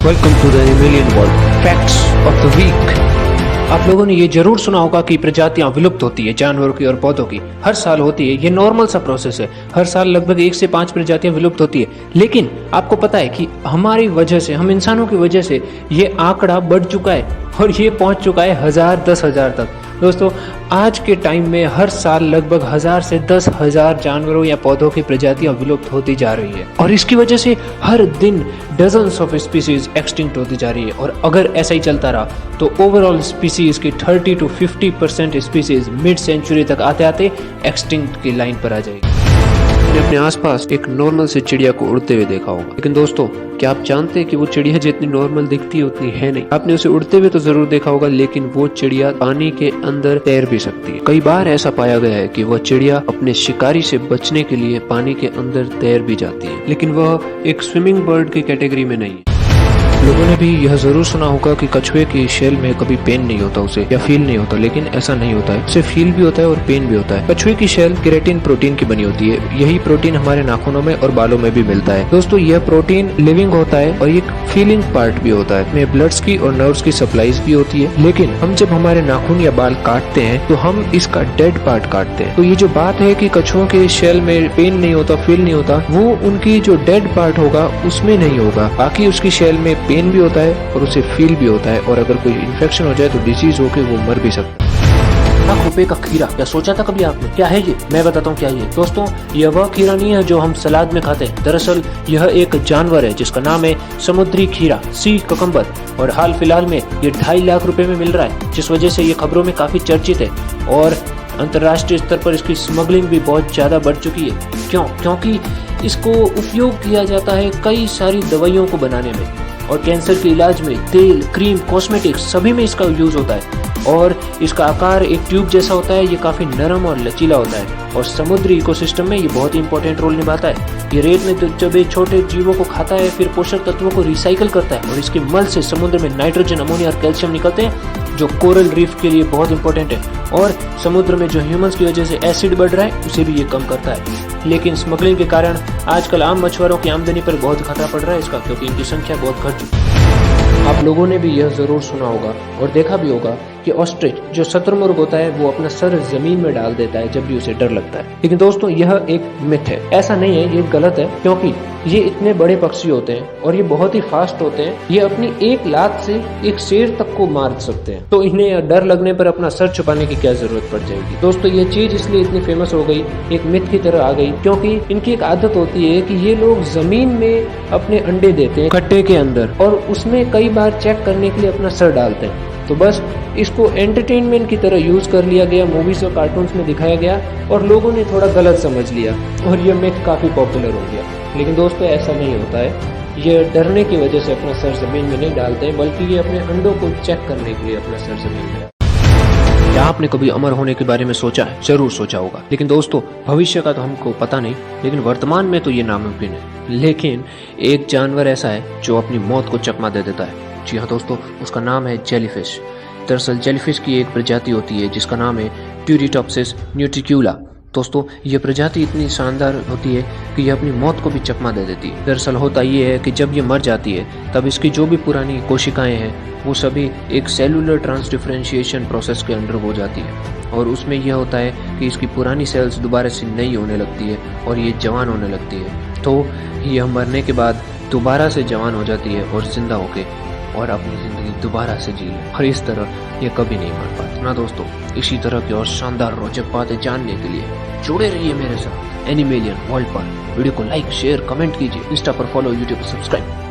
Welcome to the animalian world. Facts of the week. आप लोगों ने ये जरूर सुना होगा कि प्रजातियां विलुप्त होती है जानवरों की और पौधों की, हर साल होती है। ये नॉर्मल सा प्रोसेस है, हर साल लगभग 1 से 5 प्रजातियां विलुप्त होती है। लेकिन आपको पता है कि हमारी वजह से, हम इंसानों की वजह से ये आंकड़ा बढ़ चुका है और ये पहुंच चुका है 1000, 10,000 तक। दोस्तों, आज के टाइम में हर साल लगभग 1000 से 10,000 जानवरों या पौधों की प्रजातियां विलुप्त होती जा रही है और इसकी वजह से हर दिन डजन्स ऑफ स्पीसीज एक्सटिंक्ट होती जा रही है। और अगर ऐसा ही चलता रहा तो ओवरऑल स्पीसीज की 30 to 50% स्पीसीज मिड सेंचुरी तक आते आते एक्सटिंक्ट की लाइन पर आ जाएगी। मैंने अपने आसपास एक नॉर्मल से चिड़िया को उड़ते हुए देखा होगा, लेकिन दोस्तों, क्या आप जानते हैं कि वो चिड़िया जितनी नॉर्मल दिखती है उतनी है नहीं। आपने उसे उड़ते हुए तो जरूर देखा होगा, लेकिन वो चिड़िया पानी के अंदर तैर भी सकती है। कई बार ऐसा पाया गया है कि वह चिड़िया अपने शिकारी से बचने के लिए पानी के अंदर तैर भी जाती है, लेकिन वह एक स्विमिंग बर्ड की कैटेगरी में नहीं है। लोगों ने भी यह जरूर सुना होगा कि कछुए की शेल में कभी पेन नहीं होता उसे, या फील नहीं होता, लेकिन ऐसा नहीं होता है। उसे फील भी होता है और पेन भी होता है। कछुए की शेल केराटिन प्रोटीन की बनी होती है। यही प्रोटीन हमारे नाखूनों में और बालों में भी मिलता है। दोस्तों, यह प्रोटीन लिविंग होता है और एक फीलिंग पार्ट भी होता है। इसमें ब्लड्स की और नर्व्स की सप्लाईज भी होती है। लेकिन हम जब हमारे नाखून या बाल काटते हैं तो हम इसका डेड पार्ट काटते हैं। तो ये जो बात है कि कछुओं के शेल में पेन नहीं होता, फील नहीं होता, वो उनकी जो डेड पार्ट होगा उसमें नहीं होगा। बाकी उसकी शेल में पेन भी होता है और उसे फील भी होता है, और अगर कोई इन्फेक्शन हो जाए तो डिजीज होकर वो मर भी सकता है। ₹1 का खीरा, क्या सोचा था कभी आपने? क्या है ये? मैं बताता हूँ क्या ये। दोस्तों, यह वह खीरा नहीं है जो हम सलाद में खाते हैं। दरअसल यह एक जानवर है जिसका नाम है समुद्री खीरा, सी ककम्बर, और हाल फिलहाल में ये 2.5 लाख रुपए में मिल रहा है, जिस वजह से ये खबरों में काफी चर्चित है और अंतर्राष्ट्रीय स्तर पर इसकी स्मगलिंग भी बहुत ज्यादा बढ़ चुकी है। क्यों? क्योंकि इसको उपयोग किया जाता है कई सारी दवाइयों को बनाने में, और कैंसर के इलाज में, तेल, क्रीम, कॉस्मेटिक्स सभी में इसका यूज होता है। और इसका आकार एक ट्यूब जैसा होता है। ये काफी नरम और लचीला होता है और समुद्री इकोसिस्टम में ये बहुत ही इंपॉर्टेंट रोल निभाता है। ये रेत में जब ये छोटे जीवों को खाता है, फिर पोषक तत्वों को रिसाइकिल करता है और इसके मल से समुद्र में नाइट्रोजन, अमोनिया और कैल्शियम निकलते हैं, जो कोरल रीफ के लिए बहुत इंपॉर्टेंट है। और समुद्र में जो ह्यूमंस की वजह से एसिड बढ़ रहा है उसे भी ये कम करता है। लेकिन स्मगलिंग के कारण आजकल आम मछुआरों की आमदनी पर बहुत खतरा पड़ रहा है इसका, क्योंकि इनकी संख्या बहुत घट चुकी है। आप लोगों ने भी यह जरूर सुना होगा और देखा भी होगा कि ऑस्ट्रिच, जो शतुरमुर्ग होता है, वो अपना सर जमीन में डाल देता है जब भी उसे डर लगता है। लेकिन दोस्तों, यह एक मिथ है, ऐसा नहीं है, ये गलत है, क्योंकि ये इतने बड़े पक्षी होते हैं और ये बहुत ही फास्ट होते हैं। ये अपनी एक लात से एक शेर तक को मार सकते हैं, तो इन्हें डर लगने पर अपना सर छुपाने की क्या जरूरत पड़ जाएगी। दोस्तों, ये चीज इसलिए इतनी फेमस हो गई, एक मिथ की तरह आ गई, क्योंकि इनकी एक आदत होती है कि ये लोग जमीन में अपने अंडे देते हैं खट्टे के अंदर, और उसमें कई बार चेक करने के लिए अपना सर डालते हैं। तो बस इसको एंटरटेनमेंट की तरह यूज कर लिया गया, मूवीज और कार्टून्स में दिखाया गया और लोगों ने थोड़ा गलत समझ लिया और यह मिथ काफी पॉपुलर हो गया। लेकिन दोस्तों, ऐसा नहीं होता है। ये डरने की वजह से अपना सर जमीन में नहीं डालते हैं, बल्कि ये अपने अंडों को चेक करने के लिए अपना सर जमीन में डालते हैं। क्या आपने कभी अमर होने के बारे में सोचा है? जरूर सोचा होगा, लेकिन दोस्तों, भविष्य का तो हमको पता नहीं, लेकिन वर्तमान में तो ये नामुमकिन है। लेकिन एक जानवर ऐसा है जो अपनी मौत को चकमा दे देता है। जी हाँ दोस्तों, उसका नाम है जेलीफिश। दरअसल जेलीफिश की एक प्रजाति होती है जिसका नाम है ट्यूरिटॉप्सिस न्यूट्रिक्यूला। दोस्तों, यह प्रजाति इतनी शानदार होती है कि यह अपनी मौत को भी चकमा दे देती है। दरअसल होता ये है कि जब ये मर जाती है तब इसकी जो भी पुरानी कोशिकाएं हैं वो सभी एक सेलुलर ट्रांसडिफरेंशिएशन प्रोसेस के अंडर हो जाती है, और उसमें यह होता है कि इसकी पुरानी सेल्स दोबारा से नई होने लगती है और ये जवान होने लगती है। तो यह मरने के बाद दोबारा से जवान हो जाती है और जिंदा होके और अपनी जिंदगी दोबारा से जी ले, और इस तरह ये कभी नहीं मर पाती ना। दोस्तों, इसी तरह की और शानदार रोचक बातें जानने के लिए जुड़े रहिए मेरे साथ एनिमेलियन वर्ल्ड पर। वीडियो को लाइक, शेयर, कमेंट कीजिए, इंस्टा पर फॉलो, यूट्यूब पर सब्सक्राइब।